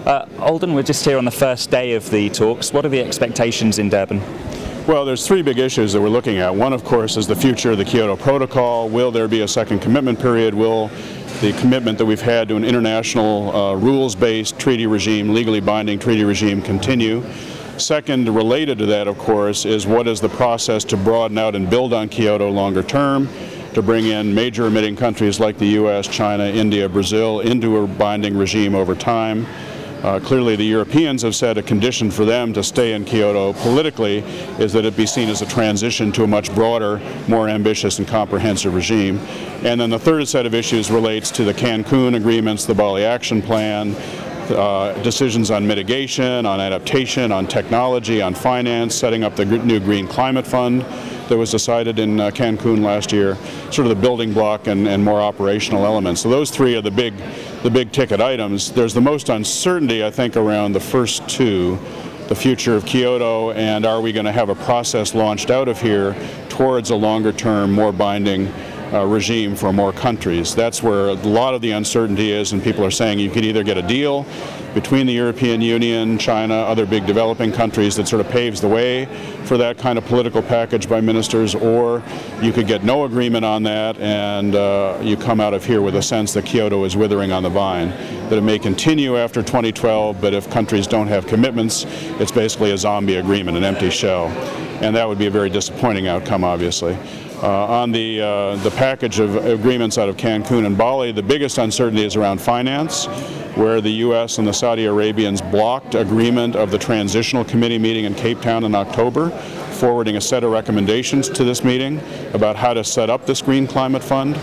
Alden, we're just here on the first day of the talks. What are the expectations in Durban? Well, there's three big issues that we're looking at. One, of course, is the future of the Kyoto Protocol. Will there be a second commitment period? Will the commitment that we've had to an international rules-based treaty regime, legally binding treaty regime, continue? Second, related to that, of course, is what is the process to broaden out and build on Kyoto longer term, to bring in major emitting countries like the U.S., China, India, Brazil into a binding regime over time. Clearly the Europeans have said a condition for them to stay in Kyoto politically is that it be seen as a transition to a much broader, more ambitious and comprehensive regime. And then the third set of issues relates to the Cancun agreements, the Bali Action Plan, decisions on mitigation, on adaptation, on technology, on finance, setting up the new Green Climate Fund that was decided in Cancun last year, sort of the building block and more operational elements. So those three are the big ticket items. There's the most uncertainty, I think, around the first two, the future of Kyoto, and are we going to have a process launched out of here towards a longer term, more binding regime for more countries. That's where a lot of the uncertainty is, and people are saying you could either get a deal between the European Union, China, other big developing countries that sort of paves the way for that kind of political package by ministers, or you could get no agreement on that and you come out of here with a sense that Kyoto is withering on the vine, that it may continue after 2012, but if countries don't have commitments, it's basically a zombie agreement, an empty shell. And that would be a very disappointing outcome, obviously. On the package of agreements out of Cancun and Bali, the biggest uncertainty is around finance, where the U.S. and the Saudi Arabians blocked agreement of the Transitional Committee meeting in Cape Town in October, forwarding a set of recommendations to this meeting about how to set up this Green Climate Fund.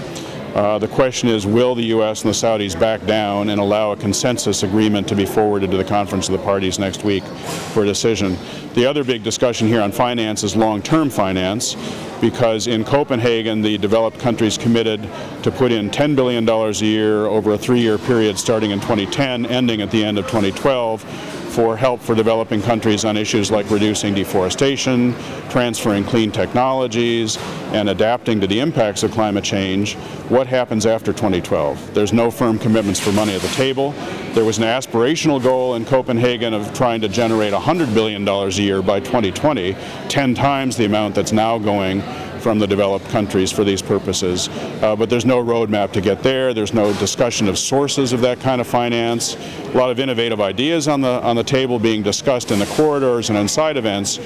The question is, will the U.S. and the Saudis back down and allow a consensus agreement to be forwarded to the Conference of the Parties next week for a decision? The other big discussion here on finance is long-term finance, because in Copenhagen the developed countries committed to put in $10 billion a year over a 3-year period starting in 2010, ending at the end of 2012, for help for developing countries on issues like reducing deforestation, transferring clean technologies, and adapting to the impacts of climate change. What happens after 2012? There's no firm commitments for money at the table. There was an aspirational goal in Copenhagen of trying to generate $100 billion a year by 2020, 10 times the amount that's now going from the developed countries for these purposes. But there's no roadmap to get there. There's no discussion of sources of that kind of finance. A lot of innovative ideas on the table being discussed in the corridors and on side events.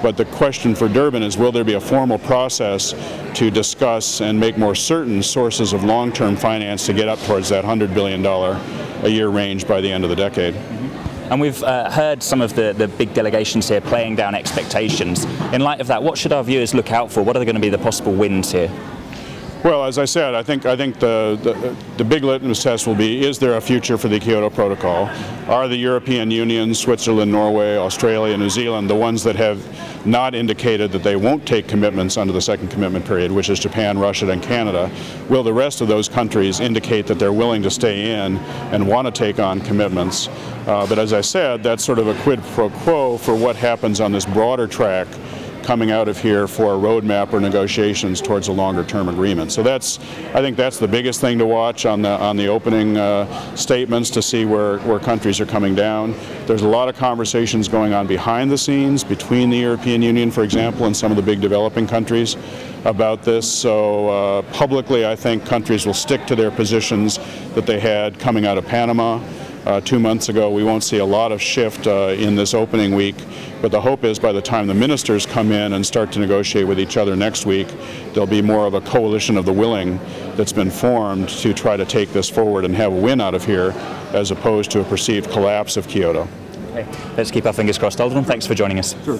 But the question for Durban is, will there be a formal process to discuss and make more certain sources of long-term finance to get up towards that $100 billion a year range by the end of the decade? And we've heard some of the big delegations here playing down expectations. In light of that, what should our viewers look out for? What are going to be the possible wins here? Well, as I said, I think the big litmus test will be, is there a future for the Kyoto Protocol? Are the European Union, Switzerland, Norway, Australia, New Zealand, the ones that have not indicated that they won't take commitments under the second commitment period, which is Japan, Russia, and Canada? Will the rest of those countries indicate that they're willing to stay in and want to take on commitments? But as I said, that's sort of a quid pro quo for what happens on this broader track coming out of here for a roadmap or negotiations towards a longer-term agreement. So I think that's the biggest thing to watch on the opening statements, to see where countries are coming down. There's a lot of conversations going on behind the scenes between the European Union, for example, and some of the big developing countries about this. So publicly, I think countries will stick to their positions that they had coming out of Panama 2 months ago. We won't see a lot of shift in this opening week, but the hope is by the time the ministers come in and start to negotiate with each other next week, there'll be more of a coalition of the willing that's been formed to try to take this forward and have a win out of here, as opposed to a perceived collapse of Kyoto. Okay. Let's keep our fingers crossed. Alden, thanks for joining us. Sure.